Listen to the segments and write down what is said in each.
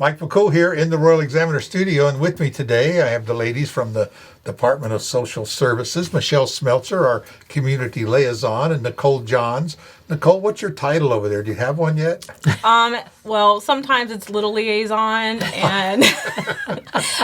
Mike McCool here in the Royal Examiner Studio, and with me today I have the ladies from the Department of Social Services, Michelle Smeltzer, our Community Liaison, and Nicole Johns. Nicole, what's your title over there? Do you have one yet? Well, sometimes it's Little Liaison, and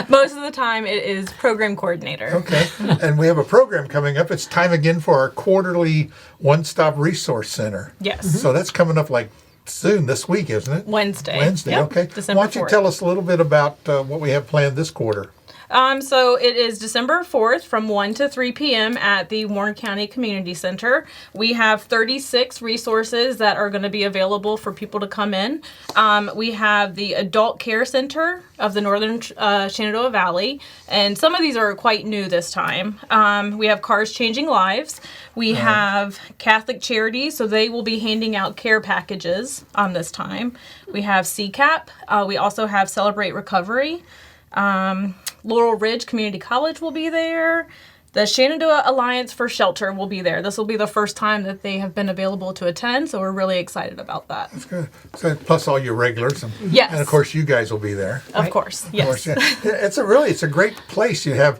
most of the time it is Program Coordinator. Okay, and we have a program coming up. It's time again for our quarterly One-Stop Resource Center. Yes. So that's coming up like soon, this week, isn't it? Wednesday. Yep. Okay. December Why don't you 4th. tell us a little bit about what we have planned this quarter? So it is December 4th from 1 to 3 p.m. at the Warren County Community Center. We have 36 resources that are going to be available for people to come in. We have the Adult Care Center of the Northern Shenandoah Valley, and some of these are quite new this time. We have Cars Changing Lives. We have Catholic Charities, so they will be handing out care packages this time. We have CCAP. We also have Celebrate Recovery. Laurel Ridge Community College will be there. The Shenandoah Alliance for Shelter will be there. This will be the first time that they have been available to attend, so we're really excited about that. That's good. So, plus all your regulars. Yes. And of course you guys will be there. Of course, yes. Of course, yeah. It's a great place. You have,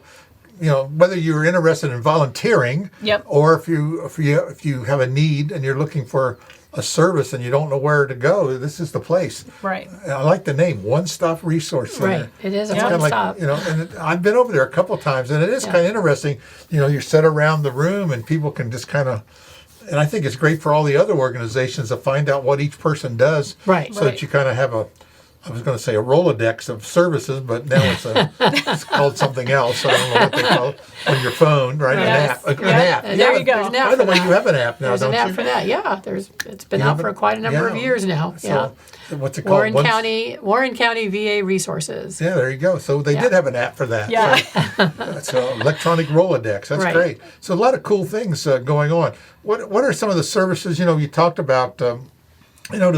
whether you're interested in volunteering, Yep. or if you have a need and you're looking for a service and you don't know where to go, this is the place. Right. I like the name, One-Stop Resource Center. Right, it is a It's kinda one-stop. and I've been over there a couple of times, and it is kind of interesting. You sit around the room and people can just kind of, and I think it's great for all the other organizations to find out what each person does. Right. So that you kind of have I was going to say a Rolodex of services, but now it's called something else. I don't know what they call it on your phone, right? Yes. An app. There you go. There's an app By the for way, that. you have an app now, There's don't an app you? for that. Yeah, it's been You out have for it? quite a number of Yeah. years now. So, what's it called? Warren County VA Resources. Yeah, there you go. So they did have an app for that. Yeah. So electronic Rolodex. That's Right. great. So a lot of cool things going on. What are some of the services? You talked about the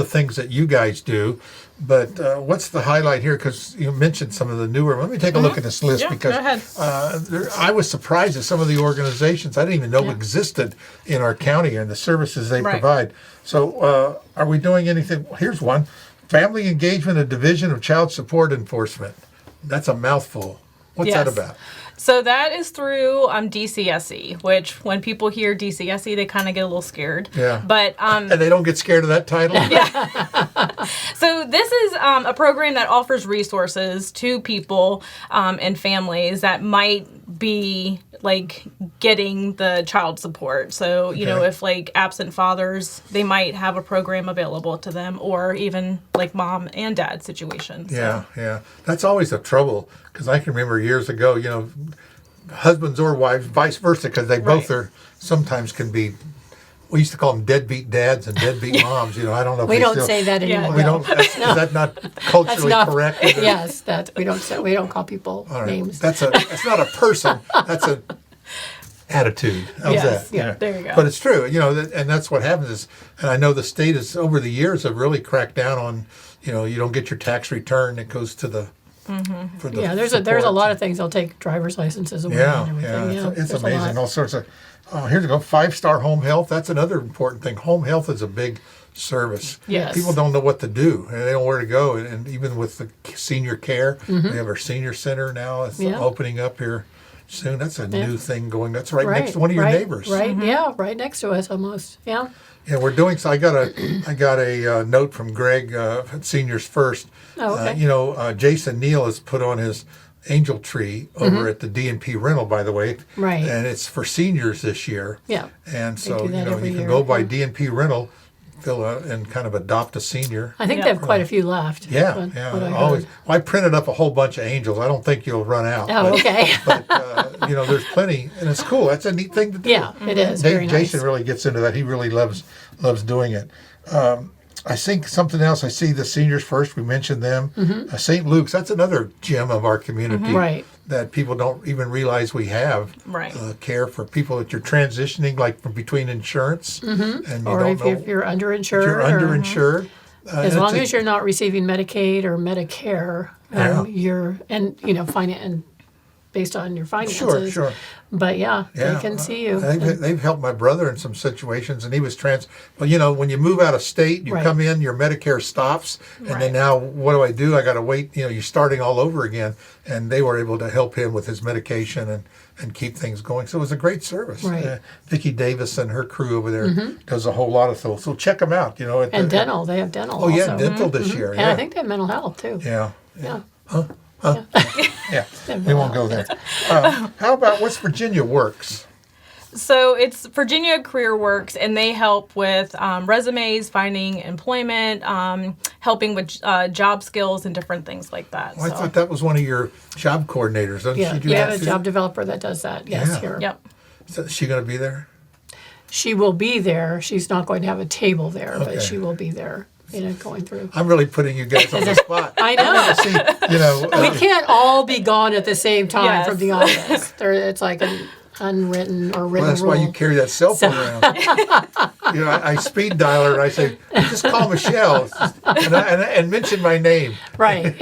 things that you guys do, but what's the highlight here? Because you mentioned some of the newer. Let me take a look at this list Yeah, because go ahead. I was surprised at some of the organizations I didn't even know existed in our county and the services they Right. provide. So are we doing anything? Here's one: Family Engagement and Division of Child Support Enforcement. That's a mouthful. What's that Yes. about? So that is through DCSE, which when people hear DCSE, they kind of get a little scared. Yeah. But And they don't get scared of that title? So this is a program that offers resources to people and families that might be like getting the child support. So, if like absent fathers, they might have a program available to them, or even like mom and dad situations. Yeah, yeah. That's always a trouble because I can remember years ago, husbands or wives, vice versa, because they both Right. are sometimes can be. We used to call them deadbeat dads and deadbeat moms. I don't know. If We don't still, say that Yeah. anymore. We don't. Is that not culturally correct? Is it? Yes, we don't call people All right. names. That's not a person. That's a attitude. How's Yes. that? Yeah, there you go. But it's true, and that's what happens is, and I know the state has over the years have really cracked down on, you don't get your tax return. It goes to the for the There's a lot of things. They'll take driver's licenses away Yeah, and everything. yeah, it's there's a amazing. lot. All sorts of. Here's a go. 5-star home health. That's another important thing. Home health is a big service. Yes. People don't know what to do, and they don't know where to go. And even with the senior care, we have our senior center now. It's Yeah. opening up here soon. That's a new thing going. That's right, next to Right, one of your right, neighbors. Right, yeah, right next to us almost. Yeah. Yeah, we're doing. So I got a note from Greg at Seniors First. Oh, okay. Jason Neal has put on his angel tree over at the D&P rental, by the way. Right. And it's for seniors this year. Yeah. And so, do that every you can year, go by yeah. D&P rental, and kind of adopt a senior. I think Yeah. they have quite a few left. Yeah, what- yeah. what I Always. heard. Well, I printed up a whole bunch of angels. I don't think you'll run out. Oh, okay. But there's plenty, and it's cool. That's a neat thing to do. Yeah, it is. Very nice. Jason really gets into that. He really loves doing it. I think something else. I see the Seniors First. We mentioned them. St. Luke's. That's another gem of our community. Right. That people don't even realize we have. Right. Care for people that you're transitioning, like from between insurance, and you Or don't if know you're underinsured. if you're or- underinsured. As long as you're not receiving Medicaid or Medicare, Yeah. you're and based on your finances. Sure. But yeah, Yeah, they can see you. They've helped my brother in some situations, and he was well, when you move out of state, you Right. come in, your Medicare stops, and then Right. now what do? I got to wait. You're starting all over again, and they were able to help him with his medication and keep things going. So it was a great service. Right. Vicki Davis and her crew over there does a whole lot of things. So check them out. And dental, they have dental. Oh yeah, also. dental this year. And Yeah. I think they have mental health too. Yeah. Yeah. Yeah. We won't go there. How about what's Virginia Works? So it's Virginia Career Works, and they help with resumes, finding employment, helping with job skills and different things like that. Well, I thought that was one of your job coordinators. Doesn't Yeah, she do you that have a too? job developer that does that. Yes, Yeah. here. Yep. So is she going to be there? She will be there. She's not going to have a table there, Okay. but she will be there, going through. I'm really putting you guys on the spot. I know. See, We can't all be gone at the same time Yes. from the office. It's like an unwritten or written well, that's rule. why you carry that cell phone around. I speed dial her and I say, just call Michelle and mention my name. Right.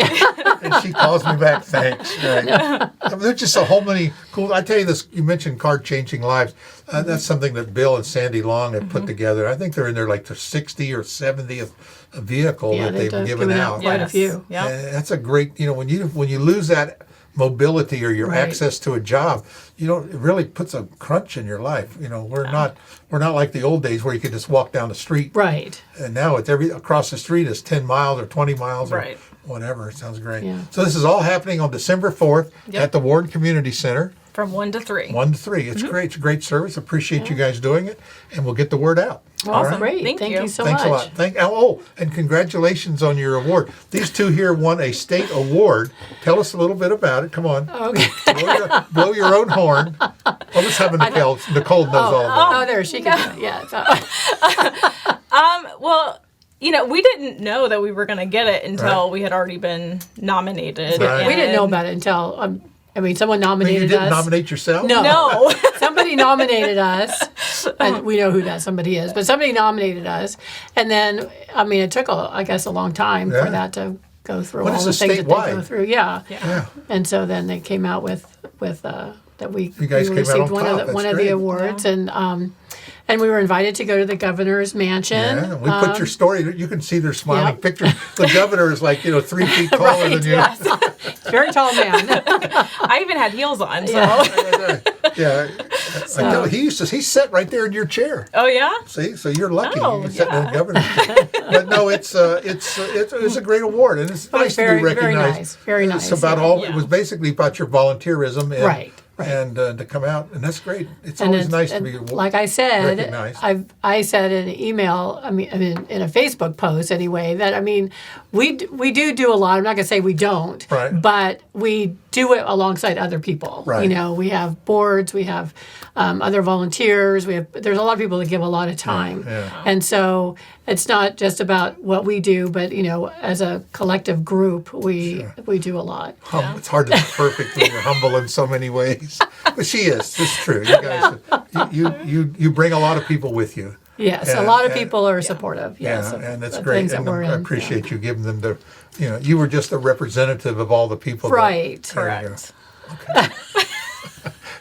And she calls me back, thanks. Right. There's just so many cool. I tell you this. You mentioned Card Changing Lives. That's something that Bill and Sandy Long have put together. I think they're in their like their 60 or 70th vehicle Yeah, that they've given out. quite a few. Yeah. That's a great. When you lose that mobility or your Right. access to a job, it really puts a crunch in your life. We're not like the old days where you could just walk down the street. Right. And now it's across the street is 10 miles or 20 miles or Right. whatever. It sounds great. Yeah. So this is all happening on December 4th Yep. at the Warren Community Center, From 1 to 3. 1 to 3. It's great. It's a great service. Appreciate you guys doing it, and we'll get the word out. All Awesome. right? Great. Thank Thank you. you so Thanks much. a lot. And congratulations on your award. These two here won a state award. Tell us a little bit about it. Come on. Okay. Blow your own horn. Well, let's have a Nicole. Nicole knows all about it. Oh, there she can. Yeah. Well, we didn't know that we were going to get it until we had already been nominated. Right. We didn't know about it until someone I mean, nominated you didn't us. nominate yourself? No. No. Somebody nominated us, and we know who that somebody is, but somebody nominated us. And then, it took, a long time Yeah. for that to go through What all is the this, things that they statewide? go through. Yeah. Yeah. And so then they came out with that we guys came out received on one top. of That's one of great. the awards, and we were invited to go to the govenor's mansion. Yeah, we put your story. You can see their smiling Yep. pictures. The governor is like 3 feet taller Right, than you. yes. Very tall man. I even had heels on. So. Yeah. Yeah, I know, he sat right there in your chair. Oh, yeah? See, so you're lucky. Oh, You're sitting in yeah. the governor's chair. But no, it's a great award, and it's nice very, to be very recognized. nice, very nice, It's about yeah. all. It Yeah. was basically about your volunteerism, and, Right. and to come out, and that's great. It's And always it's- nice to and be like I said, recognized. I said in an email, in a Facebook post anyway, that we do a lot. I'm not going to say we don't, Right. but we do it alongside other people. Right. We have boards, we have other volunteers. There's a lot of people that give a lot of time, Yeah. and so it's not just about what we do, but as a collective group, we do a lot. It's hard to be perfect when you're humble in so many ways. But she is. It's true. You guys, you bring a lot of people with you. Yes, Yeah, a lot of and- people are supportive. Yes, Yeah, of and it's the great. things that And we're I in, appreciate you giving them you were just a representative of all the people. that- Right. There you go. Correct.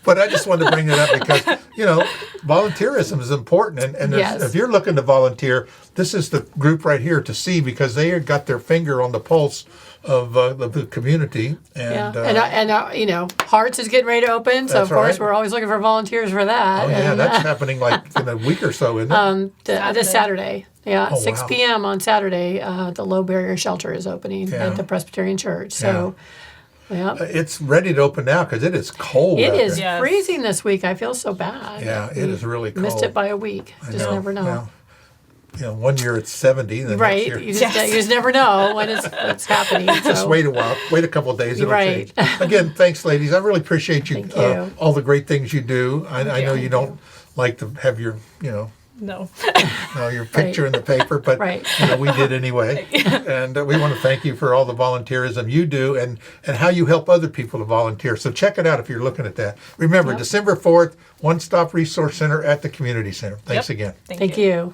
But I just wanted to bring it up because, volunteerism is important. And Yes. if you're looking to volunteer, this is the group right here to see because they got their finger on the pulse of the community. And, and Hearts is getting ready to open, so That's of course right. we're always looking for volunteers for that. oh, yeah, and, that's happening like in a week or so, isn't it? this Saturday. Yeah, Oh, 6 wow. p.m. on Saturday, the Low Barrier Shelter is opening Yeah. at the Presbyterian Church. So, yeah. It's ready to open now because it is cold It out is there. Yes. freezing this week. I feel so bad. Yeah, it is really cold. Missed it by a week. I Just never know. Well, one year it's 70, the Right. next year. You just never know when it's happening. Just so. wait a while. Wait a couple of days. It'll Right. change. Again, thanks, ladies. I really appreciate you. Thank you. All the great things you do. I know you. you don't like to have your, No. your picture in the paper, but Right. we did anyway. And we want to thank you for all the volunteerism you do and how you help other people to volunteer. So check it out if you're looking at that. Remember, Yep. December 4th, One Stop Resource Center at the Community Center. Thanks Yep. again. Thank you.